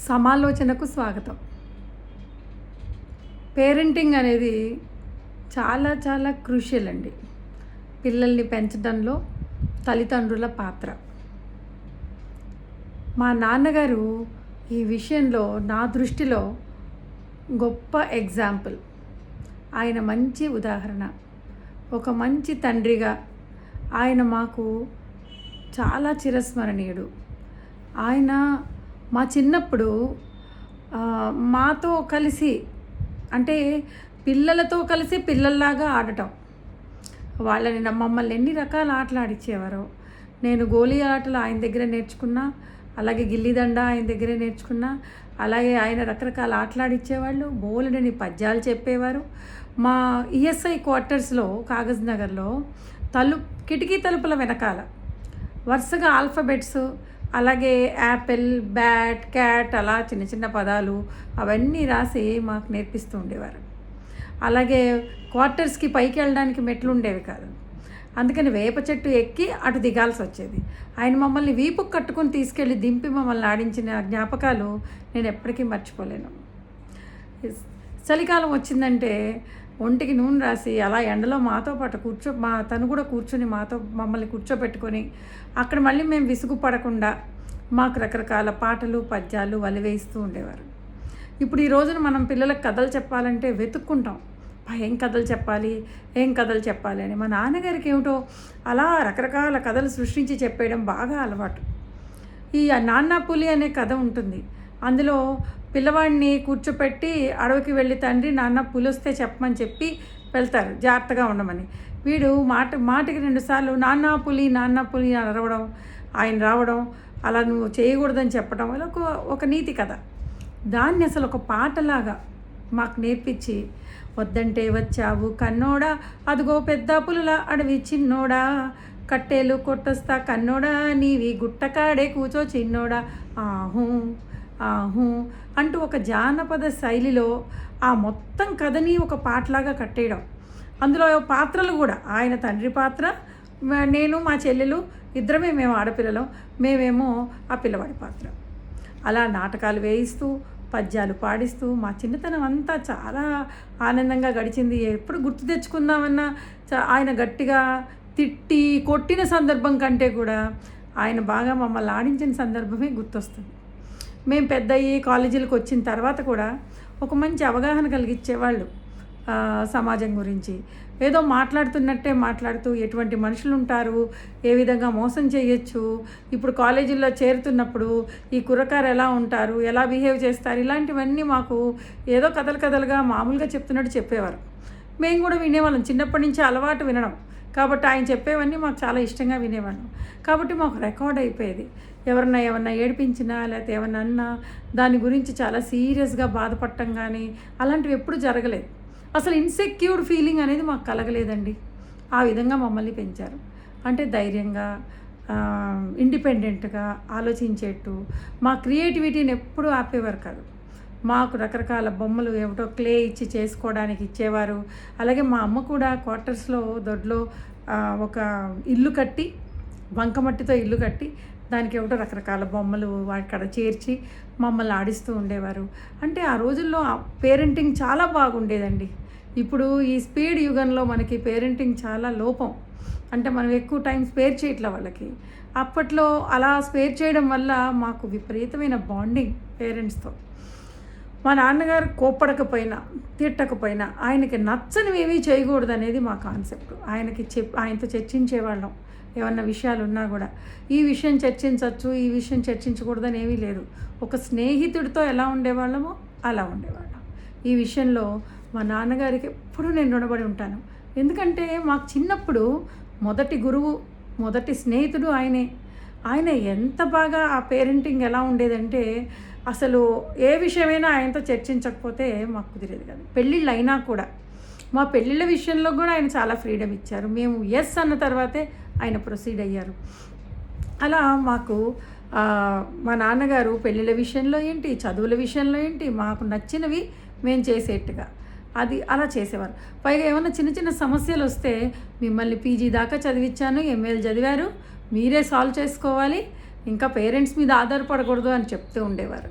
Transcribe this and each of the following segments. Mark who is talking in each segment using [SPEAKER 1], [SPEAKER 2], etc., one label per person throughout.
[SPEAKER 1] సమాలోచనకు స్వాగతం. పేరెంటింగ్ అనేది చాలా చాలా క్రూషియల్ అండి. పిల్లల్ని పెంచడంలో తల్లిదండ్రుల పాత్ర. మా నాన్నగారు ఈ విషయంలో నా దృష్టిలో గొప్ప ఎగ్జాంపుల్. ఆయన మంచి ఉదాహరణ. ఒక మంచి తండ్రిగా ఆయన మాకు చాలా చిరస్మరణీయుడు. ఆయన మా చిన్నప్పుడు మాతో కలిసి, అంటే పిల్లలతో కలిసి పిల్లల్లాగా ఆడటం, వాళ్ళని మమ్మల్ని ఎన్ని రకాల ఆటలు ఆడిచ్చేవారో. నేను గోలీ ఆటలు ఆయన దగ్గర నేర్చుకున్నా, అలాగే గిల్లిదండ ఆయన దగ్గరే నేర్చుకున్నా. అలాగే ఆయన రకరకాల ఆటలు ఆడిచ్చేవాళ్ళు, బోలెడని పద్యాలు చెప్పేవారు. మా ఈఎస్ఐ క్వార్టర్స్లో కాగజ్ నగర్లో కిటికీ తలుపుల వెనకాల వరుసగా ఆల్ఫబెట్స్, అలాగే యాపిల్, బ్యాట్, క్యాట్, అలా చిన్న చిన్న పదాలు అవన్నీ రాసి మాకు నేర్పిస్తూ ఉండేవారు. అలాగే క్వార్టర్స్కి పైకి వెళ్ళడానికి మెట్లు ఉండేవి కాదు, అందుకని వేప చెట్టు ఎక్కి అటు దిగాల్సి వచ్చేది. ఆయన మమ్మల్ని వీపుకు కట్టుకొని తీసుకెళ్ళి దింపి మమ్మల్ని ఆడించిన జ్ఞాపకాలు నేను ఎప్పటికీ మర్చిపోలేను. చలికాలం వచ్చిందంటే ఒంటికి నూనె రాసి అలా ఎండలో మాతో పాటు తను కూడా కూర్చొని మమ్మల్ని కూర్చోబెట్టుకొని అక్కడ మళ్ళీ మేము విసుగు పడకుండా మాకు రకరకాల పాటలు, పద్యాలు వలివేయిస్తూ ఉండేవారు. ఇప్పుడు ఈ రోజున మనం పిల్లలకు కథలు చెప్పాలంటే వెతుక్కుంటాం, ఏం కథలు చెప్పాలి అని. మా నాన్నగారికి ఏమిటో అలా రకరకాల కథలు సృష్టించి చెప్పేయడం బాగా అలవాటు. ఈ నాన్న పులి అనే కథ ఉంటుంది. అందులో పిల్లవాడిని కూర్చోపెట్టి అడవికి వెళ్ళి తండ్రి నాన్న పులి వస్తే చెప్పమని చెప్పి వెళ్తారు, జాగ్రత్తగా ఉండమని. వీడు మాటకి 2 సార్లు నాన్న పులి అని అరవడం, ఆయన రావడం, అలా నువ్వు చేయకూడదని చెప్పడం వల్ల ఒక నీతి కథ. దాన్ని అసలు ఒక పాటలాగా మాకు నేర్పించి, వద్దంటే వచ్చావు కన్నోడా, అదిగో పెద్ద పులుల అడవి చిన్నోడా, కట్టేలు కొట్టొస్తా కన్నోడా, నీవి గుట్టకాడే కూచో చిన్నోడా, ఆహూ అంటూ ఒక జానపద శైలిలో ఆ మొత్తం కథని ఒక పాటలాగా కట్టేయడం. అందులో పాత్రలు కూడా ఆయన తండ్రి పాత్ర, నేను మా చెల్లెలు ఇద్దరమే, మేము ఆడపిల్లలం, మేమేమో ఆ పిల్లవాడి పాత్ర. అలా నాటకాలు వేయిస్తూ పద్యాలు పాడిస్తూ మా చిన్నతనం అంతా చాలా ఆనందంగా గడిచింది. ఎప్పుడు గుర్తు తెచ్చుకుందామన్నా ఆయన గట్టిగా తిట్టి కొట్టిన సందర్భం కంటే కూడా ఆయన బాగా మమ్మల్ని ఆడించిన సందర్భమే గుర్తొస్తుంది. మేము పెద్దయ్యి కాలేజీలకు వచ్చిన తర్వాత కూడా ఒక మంచి అవగాహన కలిగించేవాళ్ళు సమాజం గురించి. ఏదో మాట్లాడుతున్నట్టే మాట్లాడుతూ ఎటువంటి మనుషులు ఉంటారు, ఏ విధంగా మోసం చేయొచ్చు, ఇప్పుడు కాలేజీల్లో చేరుతున్నప్పుడు ఈ కుర్రకారు ఎలా ఉంటారు, ఎలా బిహేవ్ చేస్తారు, ఇలాంటివన్నీ మాకు ఏదో కథలుగా మామూలుగా చెప్తున్నట్టు చెప్పేవారు. మేము కూడా వినేవాళ్ళం, చిన్నప్పటి నుంచి అలవాటు వినడం కాబట్టి ఆయన చెప్పేవన్నీ మాకు చాలా ఇష్టంగా వినేవాళ్ళం. కాబట్టి మాకు రికార్డ్ అయిపోయేది. ఏమన్నా ఏడిపించినా లేకపోతే ఏమన్నా అన్నా దాని గురించి చాలా సీరియస్గా బాధపడటం కానీ అలాంటివి ఎప్పుడు జరగలేదు. అసలు ఇన్సెక్యూర్డ్ ఫీలింగ్ అనేది మాకు కలగలేదండి. ఆ విధంగా మమ్మల్ని పెంచారు. అంటే ధైర్యంగా, ఇండిపెండెంట్గా ఆలోచించేట్టు, మా క్రియేటివిటీని ఎప్పుడూ ఆపేవారు కాదు. మాకు రకరకాల బొమ్మలు ఏమిటో క్లే ఇచ్చి చేసుకోవడానికి ఇచ్చేవారు. అలాగే మా అమ్మ కూడా క్వార్టర్స్లో దొడ్లో ఒక ఇల్లు కట్టి, బంకమట్టితో ఇల్లు కట్టి దానికి ఏమిటో రకరకాల బొమ్మలు అక్కడ చేర్చి మమ్మల్ని ఆడిస్తూ ఉండేవారు. అంటే ఆ రోజుల్లో పేరెంటింగ్ చాలా బాగుండేదండి. ఇప్పుడు ఈ స్పీడ్ యుగంలో మనకి పేరెంటింగ్ చాలా లోపం. అంటే మనం ఎక్కువ టైం స్పేర్ చేయట్లే వాళ్ళకి. అప్పట్లో అలా స్పేర్ చేయడం వల్ల మాకు విపరీతమైన బాండింగ్ పేరెంట్స్తో. మా నాన్నగారు కోప్పడకపోయినా, తిట్టకపోయినా, ఆయనకి నచ్చనివి ఏమీ చేయకూడదు అనేది మా కాన్సెప్ట్. ఆయనతో చర్చించేవాళ్ళం. ఏమన్నా విషయాలు ఉన్నా కూడా ఈ విషయం చర్చించవచ్చు, ఈ విషయం చర్చించకూడదని ఏమీ లేదు. ఒక స్నేహితుడితో ఎలా ఉండేవాళ్ళమో అలా ఉండేవాళ్ళం. ఈ విషయంలో మా నాన్నగారికి ఎప్పుడూ నేను రుణపడి ఉంటాను. ఎందుకంటే మాకు చిన్నప్పుడు మొదటి గురువు, మొదటి స్నేహితుడు ఆయనే. ఆయన ఎంత బాగా ఆ పేరెంటింగ్ ఎలా ఉండేదంటే అసలు ఏ విషయమైనా ఆయనతో చర్చించకపోతే మాకు కుదిరేది కాదు. పెళ్ళిళ్ళు అయినా కూడా మా పెళ్ళిళ్ళ విషయంలో కూడా ఆయన చాలా ఫ్రీడమ్ ఇచ్చారు. మేము ఎస్ అన్న తర్వాతే ఆయన ప్రొసీడ్ అయ్యారు. అలా మాకు మా నాన్నగారు పెళ్ళిళ్ళ విషయంలో ఏంటి, చదువుల విషయంలో ఏంటి, మాకు నచ్చినవి మేము చేసేట్టుగా అది అలా చేసేవారు. పైగా ఏమన్నా చిన్న చిన్న సమస్యలు వస్తే మిమ్మల్ని పీజీ దాకా చదివించాను, ఎంఏలు చదివారు, మీరే సాల్వ్ చేసుకోవాలి, ఇంకా పేరెంట్స్ మీద ఆధారపడకూడదు అని చెప్తూ ఉండేవారు.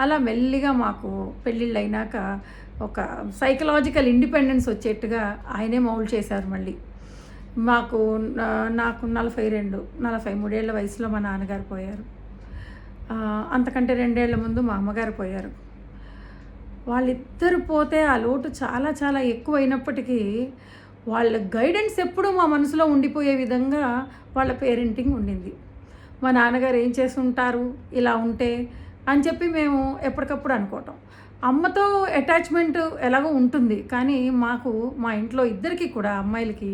[SPEAKER 1] అలా మెల్లిగా మాకు పెళ్ళిళ్ళైనాక ఒక సైకలాజికల్ ఇండిపెండెన్స్ వచ్చేట్టుగా ఆయనే మౌల్డ్ చేశారు మళ్ళీ. మాకు నాకు 43 ఏళ్ల వయసులో మా నాన్నగారు పోయారు. అంతకంటే 2 ఏళ్ల ముందు మా అమ్మగారు పోయారు. వాళ్ళిద్దరు పోతే ఆ లోటు చాలా చాలా ఎక్కువైనప్పటికీ వాళ్ళ గైడెన్స్ ఎప్పుడూ మా మనసులో ఉండిపోయే విధంగా వాళ్ళ పేరెంటింగ్ ఉండింది. మా నాన్నగారు ఏం చేస్తుంటారు ఇలా ఉంటే అని చెప్పి మేము ఎప్పటికప్పుడు అనుకోవటం. అమ్మతో అటాచ్మెంట్ ఎలాగో ఉంటుంది, కానీ మాకు మా ఇంట్లో ఇద్దరికి కూడా అమ్మాయిలకి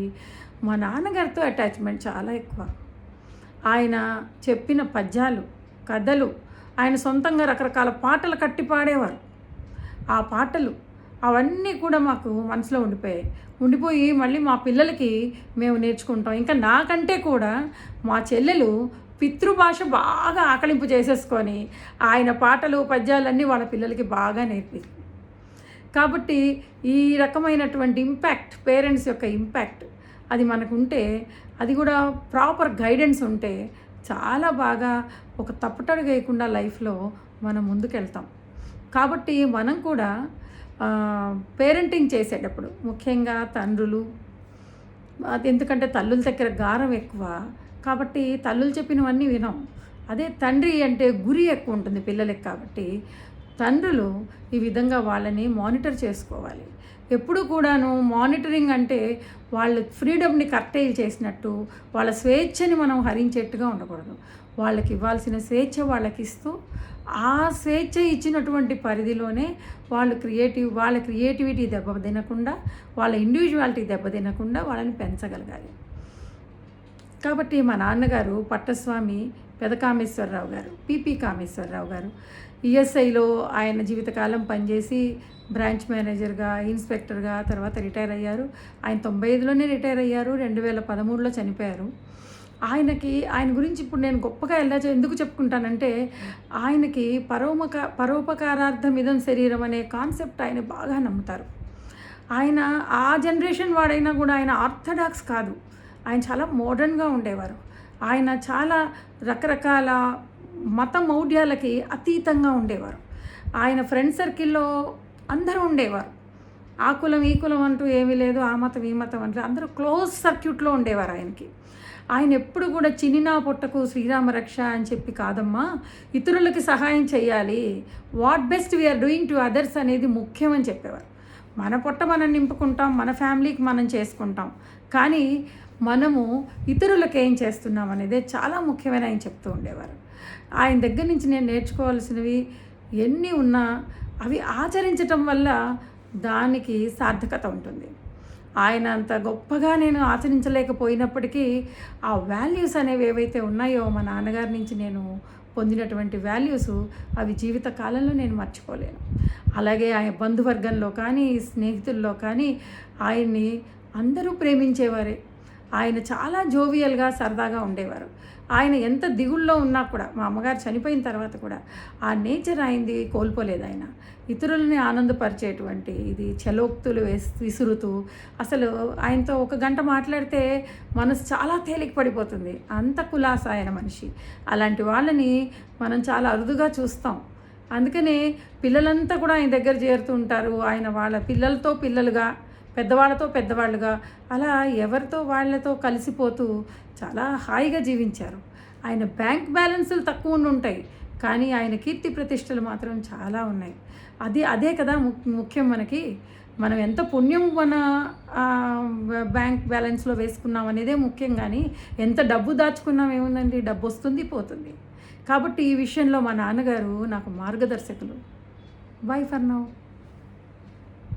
[SPEAKER 1] మా నాన్నగారితో అటాచ్మెంట్ చాలా ఎక్కువ. ఆయన చెప్పిన పద్యాలు, కథలు, ఆయన సొంతంగా రకరకాల పాటలు కట్టి పాడేవారు. ఆ పాటలు అవన్నీ కూడా మాకు మనసులో ఉండిపోయి మళ్ళీ మా పిల్లలకి మేము నేర్చుకుంటాం. ఇంకా నాకంటే కూడా మా చెల్లెలు పితృభాష బాగా ఆకలింపు చేసేసుకొని ఆయన పాటలు పద్యాలన్నీ వాళ్ళ పిల్లలకి బాగా నేర్పింది. కాబట్టి ఈ రకమైనటువంటి ఇంపాక్ట్, పేరెంట్స్ యొక్క ఇంపాక్ట్ అది మనకుంటే, అది కూడా ప్రాపర్ గైడెన్స్ ఉంటే చాలా బాగా ఒక తప్పటడుగు వేయకుండా లైఫ్లో మనం ముందుకెళ్తాం. కాబట్టి మనం కూడా పేరెంటింగ్ చేసేటప్పుడు ముఖ్యంగా తండ్రులు, అది ఎందుకంటే తల్లుల దగ్గర గారం ఎక్కువ కాబట్టి తల్లులు చెప్పినవన్నీ వినం. అదే తండ్రి అంటే గురి ఎక్కువ ఉంటుంది పిల్లలకి. కాబట్టి తండ్రులు ఈ విధంగా వాళ్ళని మానిటర్ చేసుకోవాలి. ఎప్పుడు కూడాను మానిటరింగ్ అంటే వాళ్ళ ఫ్రీడమ్ని కర్టైల్ చేసినట్టు, వాళ్ళ స్వేచ్ఛని మనం హరించేట్టుగా ఉండకూడదు. వాళ్ళకి ఇవ్వాల్సిన స్వేచ్ఛ వాళ్ళకి ఇస్తూ, ఆ స్వేచ్ఛ ఇచ్చినటువంటి పరిధిలోనే వాళ్ళ క్రియేటివిటీ దెబ్బతినకుండా, వాళ్ళ ఇండివిజువాలిటీ దెబ్బతినకుండా వాళ్ళని పెంచగలగాలి. కాబట్టి మా నాన్నగారు పట్టస్వామి పెదకామేశ్వరరావు గారు, పిపి కామేశ్వరరావు గారు, ఈఎస్ఐలో ఆయన జీవితకాలం పనిచేసి బ్రాంచ్ మేనేజర్గా, ఇన్స్పెక్టర్గా తర్వాత రిటైర్ అయ్యారు. ఆయన 95లోనే రిటైర్ అయ్యారు. 2013లో చనిపోయారు. ఆయన గురించి ఇప్పుడు నేను గొప్పగా ఎందుకు చెప్పుకుంటానంటే, ఆయనకి పరోపకారార్థం ఇదం శరీరం అనే కాన్సెప్ట్ ఆయన బాగా నమ్ముతారు. ఆయన ఆ జనరేషన్ వాడైనా కూడా ఆయన ఆర్థడాక్స్ కాదు, ఆయన చాలా మోడర్న్గా ఉండేవారు. ఆయన చాలా రకరకాల మత మౌఢ్యాలకి అతీతంగా ఉండేవారు. ఆయన ఫ్రెండ్ సర్కిల్లో అందరూ ఉండేవారు. ఆ కులం ఈ కులం అంటూ ఏమీ లేదు, ఆ మతం ఈ మతం అంటూ అందరూ క్లోజ్ సర్క్యూట్లో ఉండేవారు ఆయనకి. ఆయన ఎప్పుడు కూడా చినినా పొట్టకు శ్రీరామ రక్ష అని చెప్పి కాదమ్మా, ఇతరులకి సహాయం చేయాలి, what best we are doing to others అనేది ముఖ్యం అని చెప్పేవారు. మన పొట్ట మనం నింపుకుంటాం, మన ఫ్యామిలీకి మనం చేసుకుంటాం, కానీ మనము ఇతరులకు ఏం చేస్తున్నాం అనేది చాలా ముఖ్యమైన ఆయన చెప్తూ ఉండేవారు. ఆయన దగ్గర నుంచి నేను నేర్చుకోవాల్సినవి ఎన్ని ఉన్నా అవి ఆచరించటం వల్ల దానికి సార్థకత ఉంటుంది. ఆయన అంత గొప్పగా నేను ఆచరించలేకపోయినప్పటికీ ఆ వాల్యూస్ అనేవి ఏవైతే ఉన్నాయో మా నాన్నగారి నుంచి నేను పొందినటువంటి వాల్యూస్, అవి జీవిత కాలంలో నేను మర్చిపోలేను. అలాగే ఆయన బంధువర్గంలో కానీ స్నేహితుల్లో కానీ ఆయన్ని అందరూ ప్రేమించేవారే. ఆయన చాలా జోవియల్గా సరదాగా ఉండేవారు. ఆయన ఎంత దిగుల్లో ఉన్నా కూడా, మా అమ్మగారు చనిపోయిన తర్వాత కూడా ఆ నేచర్ ఆయనది కోల్పోలేదు. ఆయన ఇతరులని ఆనందపరిచేటువంటి ఇది చలోక్తులు విసురుతూ, అసలు ఆయనతో 1 గంట మాట్లాడితే మనసు చాలా తేలిక పడిపోతుంది. అంత కులాస ఆయన మనిషి. అలాంటి వాళ్ళని మనం చాలా అరుదుగా చూస్తాం. అందుకనే పిల్లలంతా కూడా ఆయన దగ్గర చేరుతూ ఉంటారు. ఆయన వాళ్ళ పిల్లలతో పిల్లలుగా, పెద్దవాళ్ళతో పెద్దవాళ్ళుగా, అలా ఎవరితో వాళ్ళతో కలిసిపోతూ చాలా హాయిగా జీవించారు. ఆయన బ్యాంక్ బ్యాలెన్సులు తక్కువ ఉంటాయి, కానీ ఆయన కీర్తి ప్రతిష్టలు మాత్రం చాలా ఉన్నాయి. అదే కదా ముఖ్యం మనకి. మనం ఎంత పుణ్యం మన బ్యాంక్ బ్యాలెన్స్లో వేసుకున్నాం అనేదే ముఖ్యం, కానీ ఎంత డబ్బు దాచుకున్నాం ఏముందండి, డబ్బు వస్తుంది పోతుంది. కాబట్టి ఈ విషయంలో మా నాన్నగారు నాకు మార్గదర్శకులు. By for now.